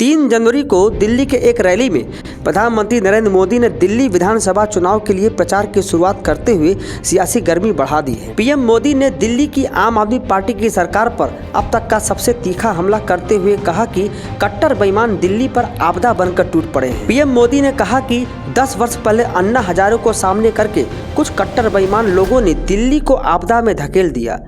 3 जनवरी को दिल्ली के एक रैली में प्रधानमंत्री नरेंद्र मोदी ने दिल्ली विधानसभा चुनाव के लिए प्रचार की शुरुआत करते हुए सियासी गर्मी बढ़ा दी है। पीएम मोदी ने दिल्ली की आम आदमी पार्टी की सरकार पर अब तक का सबसे तीखा हमला करते हुए कहा कि कट्टर बेईमान दिल्ली पर आपदा बनकर टूट पड़े हैं। पीएम मोदी ने कहा कि 10 वर्ष पहले अन्ना हजारे को सामने करके कुछ कट्टर बेईमान लोगों ने दिल्ली को आपदा में धकेल दिया।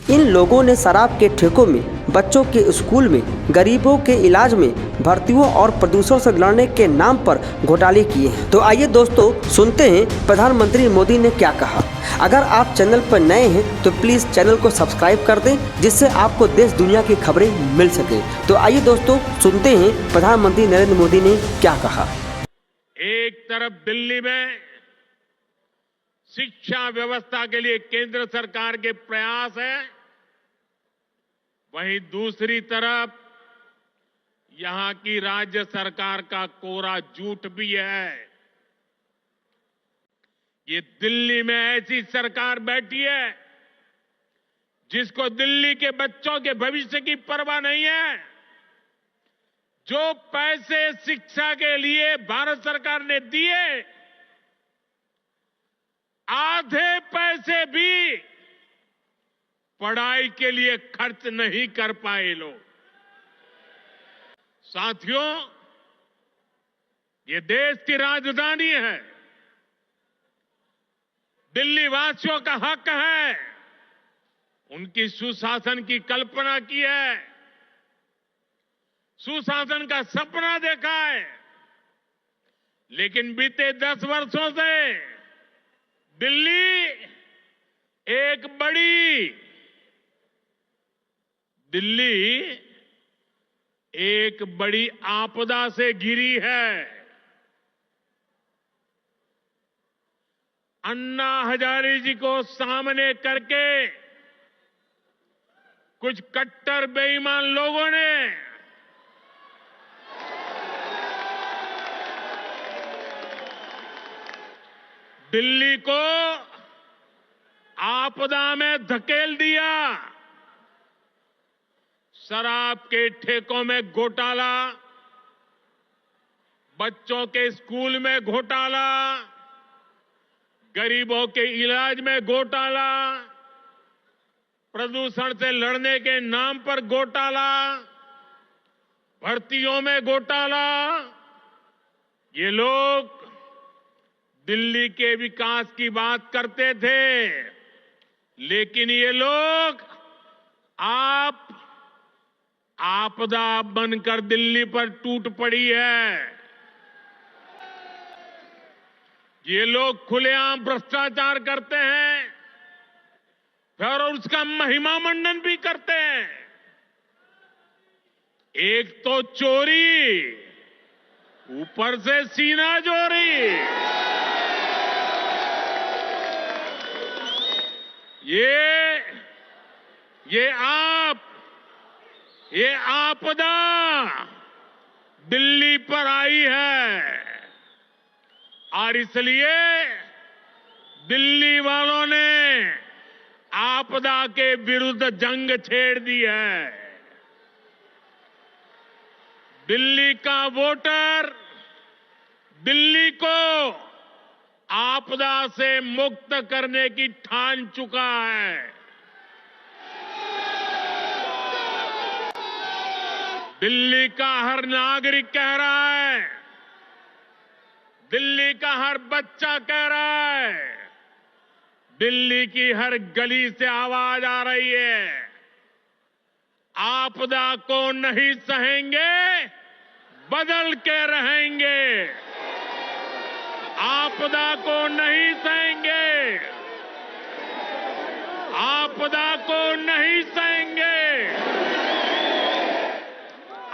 इन लोगों ने शराब के ठेकों में, बच्चों के स्कूल में, गरीबों के इलाज में, भर्तियों और प्रदूषण से लड़ने के नाम पर घोटाले किए हैं। तो आइए दोस्तों सुनते हैं प्रधानमंत्री मोदी ने क्या कहा। अगर आप चैनल पर नए हैं तो प्लीज़ चैनल को सब्सक्राइब कर दें, जिससे आपको देश दुनिया की खबरें मिल सके। तो आइए दोस्तों सुनते हैं प्रधानमंत्री नरेंद्र मोदी ने क्या कहा। एक तरफ दिल्ली में शिक्षा व्यवस्था के लिए केंद्र सरकार के प्रयास है, वहीं दूसरी तरफ यहां की राज्य सरकार का कोरा झूठ भी है। ये दिल्ली में ऐसी सरकार बैठी है जिसको दिल्ली के बच्चों के भविष्य की परवाह नहीं है। जो पैसे शिक्षा के लिए भारत सरकार ने दिए, आधे पैसे भी पढ़ाई के लिए खर्च नहीं कर पाए लोग। साथियों, ये देश की राजधानी है, दिल्ली वासियों का हक है, उनकी सुशासन की कल्पना की है, सुशासन का सपना देखा है। लेकिन बीते 10 वर्षों से दिल्ली एक बड़ी आपदा से घिरी है। अन्ना हजारे जी को सामने करके कुछ कट्टर बेईमान लोगों ने दिल्ली को आपदा में धकेल दिया। शराब के ठेकों में घोटाला, बच्चों के स्कूल में घोटाला, गरीबों के इलाज में घोटाला, प्रदूषण से लड़ने के नाम पर घोटाला, भर्तियों में घोटाला। ये लोग दिल्ली के विकास की बात करते थे, लेकिन ये लोग आपदा बनकर दिल्ली पर टूट पड़ी है। ये लोग खुलेआम भ्रष्टाचार करते हैं और उसका महिमा मंडन भी करते हैं। एक तो चोरी, ऊपर से सीना चोरी। ये आपदा दिल्ली पर आई है और इसलिए दिल्ली वालों ने आपदा के विरुद्ध जंग छेड़ दी है। दिल्ली का वोटर दिल्ली को आपदा से मुक्त करने की ठान चुका है। दिल्ली का हर नागरिक कह रहा है, दिल्ली का हर बच्चा कह रहा है, दिल्ली की हर गली से आवाज आ रही है, आपदा को नहीं सहेंगे, बदल के रहेंगे। आपदा को नहीं सहेंगे, आपदा को नहीं सहेंगे,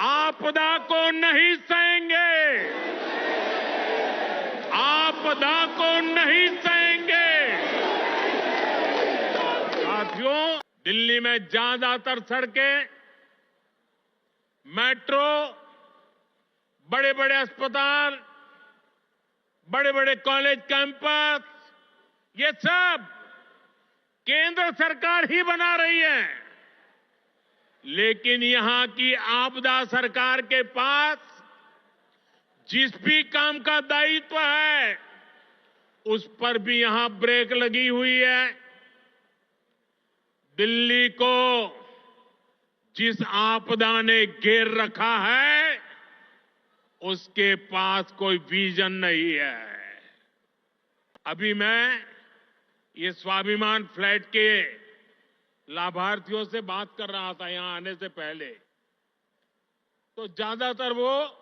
आपदा को नहीं सहेंगे, आपदा को नहीं सहेंगे। साथियों, दिल्ली में ज्यादातर सड़कें, मेट्रो, बड़े बड़े अस्पताल, बड़े बड़े कॉलेज कैंपस, ये सब केंद्र सरकार ही बना रही है। लेकिन यहां की आपदा सरकार के पास जिस भी काम का दायित्व है उस पर भी यहां ब्रेक लगी हुई है। दिल्ली को जिस आपदा ने घेर रखा है उसके पास कोई विजन नहीं है। अभी मैं ये स्वाभिमान फ्लैट के लाभार्थियों से बात कर रहा था यहां आने से पहले, तो ज्यादातर वो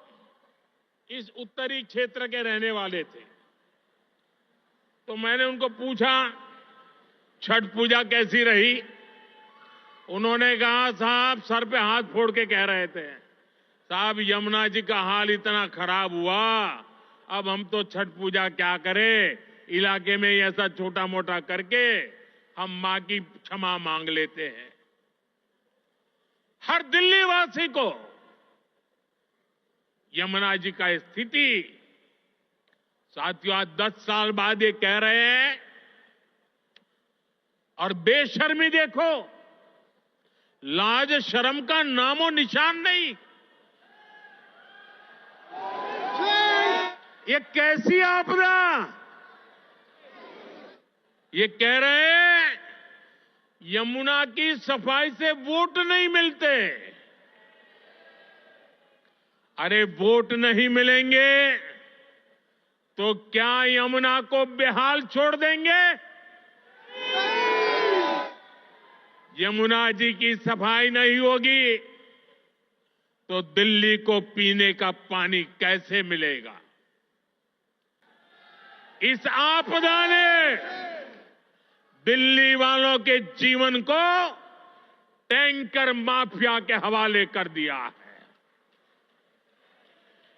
इस उत्तरी क्षेत्र के रहने वाले थे। तो मैंने उनको पूछा छठ पूजा कैसी रही। उन्होंने कहा साहब सर पे हाथ फोड़ के कह रहे थे, साहब यमुना जी का हाल इतना खराब हुआ, अब हम तो छठ पूजा क्या करें, इलाके में ऐसा छोटा मोटा करके हम मां की क्षमा मांग लेते हैं। हर दिल्ली वासी को यमुना जी का स्थिति, साथियों आज 10 साल बाद ये कह रहे हैं, और बेशर्मी देखो, लाज शर्म का नामो निशान नहीं। ये कैसी आपदा, ये कह रहे हैं यमुना की सफाई से वोट नहीं मिलते। अरे वोट नहीं मिलेंगे तो क्या यमुना को बेहाल छोड़ देंगे? यमुना जी की सफाई नहीं होगी तो दिल्ली को पीने का पानी कैसे मिलेगा? इस आपदा ने दिल्ली वालों के जीवन को टैंकर माफिया के हवाले कर दिया है।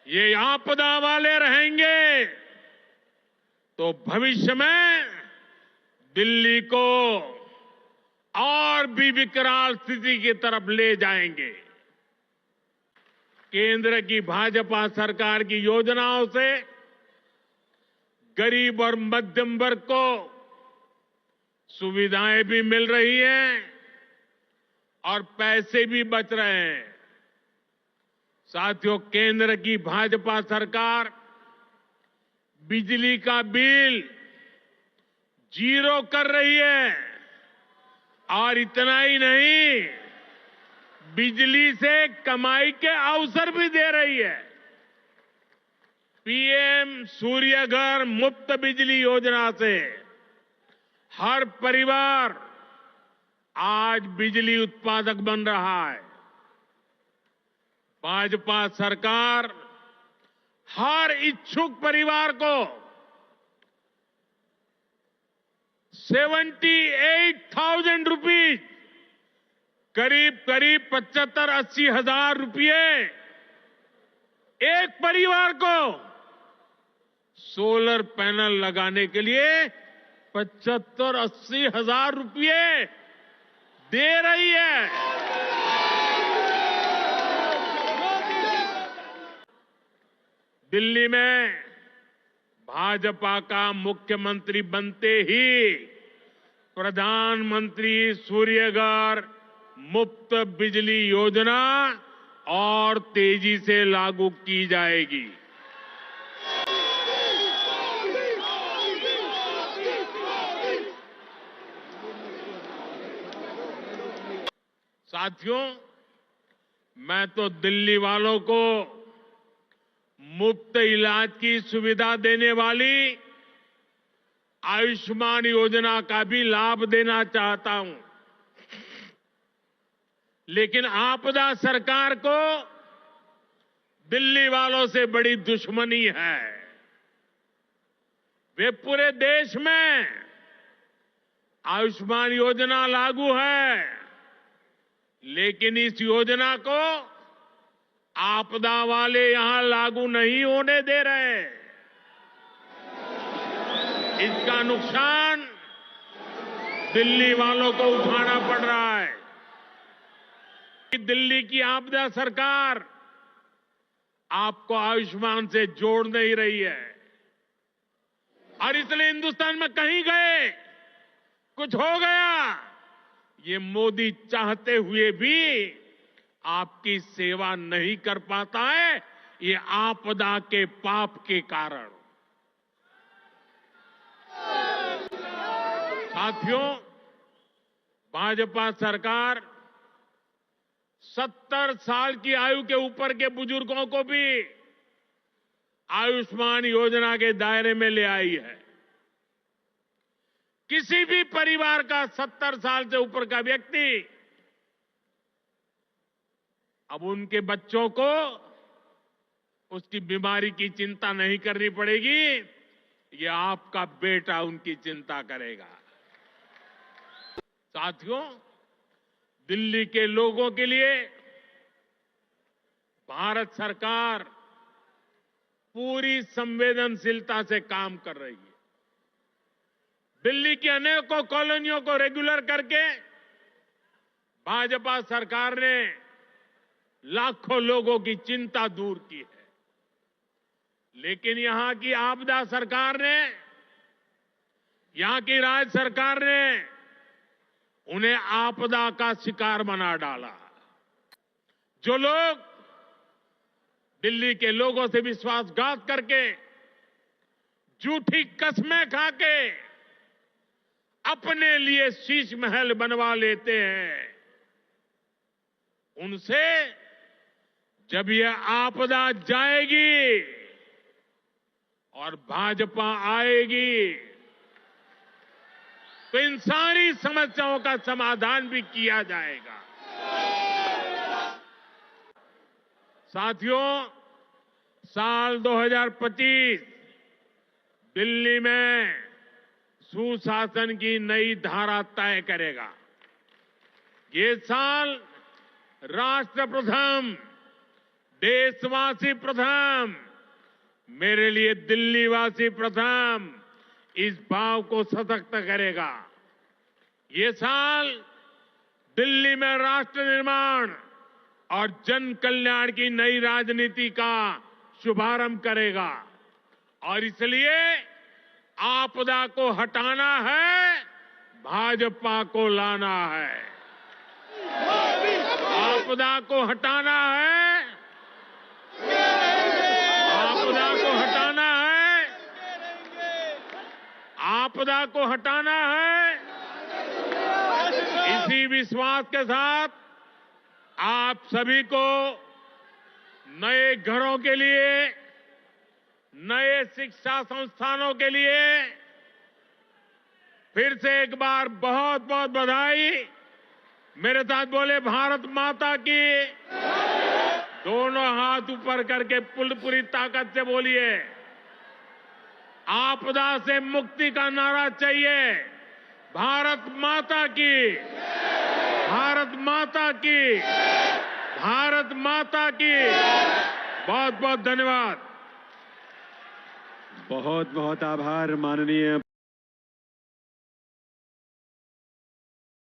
ये आपदा वाले रहेंगे तो भविष्य में दिल्ली को और भी विकराल स्थिति की तरफ ले जाएंगे। केंद्र की भाजपा सरकार की योजनाओं से गरीब और मध्यम वर्ग को सुविधाएं भी मिल रही हैं और पैसे भी बच रहे हैं। साथियों, केंद्र की भाजपा सरकार बिजली का बिल 0 कर रही है, और इतना ही नहीं, बिजली से कमाई के अवसर भी दे रही है। पीएम सूर्यघर मुफ्त बिजली योजना से हर परिवार आज बिजली उत्पादक बन रहा है। भाजपा सरकार हर इच्छुक परिवार को 78,000 रुपीज, करीब 75-80 हजार रुपये एक परिवार को सोलर पैनल लगाने के लिए 75-80 हजार रुपये दे रही है। दिल्ली में भाजपा का मुख्यमंत्री बनते ही प्रधानमंत्री सूर्यघर मुफ्त बिजली योजना और तेजी से लागू की जाएगी। साथियों, मैं तो दिल्ली वालों को मुफ्त इलाज की सुविधा देने वाली आयुष्मान योजना का भी लाभ देना चाहता हूं, लेकिन आपदा सरकार को दिल्ली वालों से बड़ी दुश्मनी है। वे पूरे देश में आयुष्मान योजना लागू है, लेकिन इस योजना को आपदा वाले यहां लागू नहीं होने दे रहे। इसका नुकसान दिल्ली वालों को उठाना पड़ रहा है। दिल्ली की आपदा सरकार आपको आयुष्मान से जोड़ नहीं रही है, और इसलिए हिंदुस्तान में कहीं गए, कुछ हो गया, ये मोदी चाहते हुए भी आपकी सेवा नहीं कर पाता है। ये आपदा के पाप के कारण। साथियों, भाजपा सरकार 70 साल की आयु के ऊपर के बुजुर्गों को भी आयुष्मान योजना के दायरे में ले आई है। किसी भी परिवार का 70 साल से ऊपर का व्यक्ति अब उनके बच्चों को उसकी बीमारी की चिंता नहीं करनी पड़ेगी, ये आपका बेटा उनकी चिंता करेगा। साथियों, दिल्ली के लोगों के लिए भारत सरकार पूरी संवेदनशीलता से काम कर रही है। दिल्ली की अनेकों कॉलोनियों को रेगुलर करके भाजपा सरकार ने लाखों लोगों की चिंता दूर की है। लेकिन यहां की आपदा सरकार ने, यहां की राज्य सरकार ने उन्हें आपदा का शिकार बना डाला। जो लोग दिल्ली के लोगों से विश्वासघात करके, झूठी कस्में खाके अपने लिए शीश महल बनवा लेते हैं, उनसे जब यह आपदा जाएगी और भाजपा आएगी तो इन सारी समस्याओं का समाधान भी किया जाएगा। साथियों, साल 2025 दिल्ली में सुशासन की नई धारा तय करेगा। ये साल राष्ट्र प्रथम, देशवासी प्रथम, मेरे लिए दिल्लीवासी प्रथम, इस भाव को सशक्त करेगा। ये साल दिल्ली में राष्ट्र निर्माण और जन कल्याण की नई राजनीति का शुभारंभ करेगा। और इसलिए आपदा को हटाना है, भाजपा को लाना है। आपदा को हटाना है, आपदा को हटाना है, आपदा को हटाना है। इसी विश्वास के साथ आप सभी को नए घरों के लिए, नए शिक्षा संस्थानों के लिए फिर से एक बार बहुत बहुत बधाई। मेरे साथ बोले भारत माता की। दोनों हाथ ऊपर करके पूरी ताकत से बोलिए। आपदा से मुक्ति का नारा चाहिए। भारत माता की, भारत माता की, भारत माता की। बहुत बहुत धन्यवाद। बहुत बहुत आभार माननीय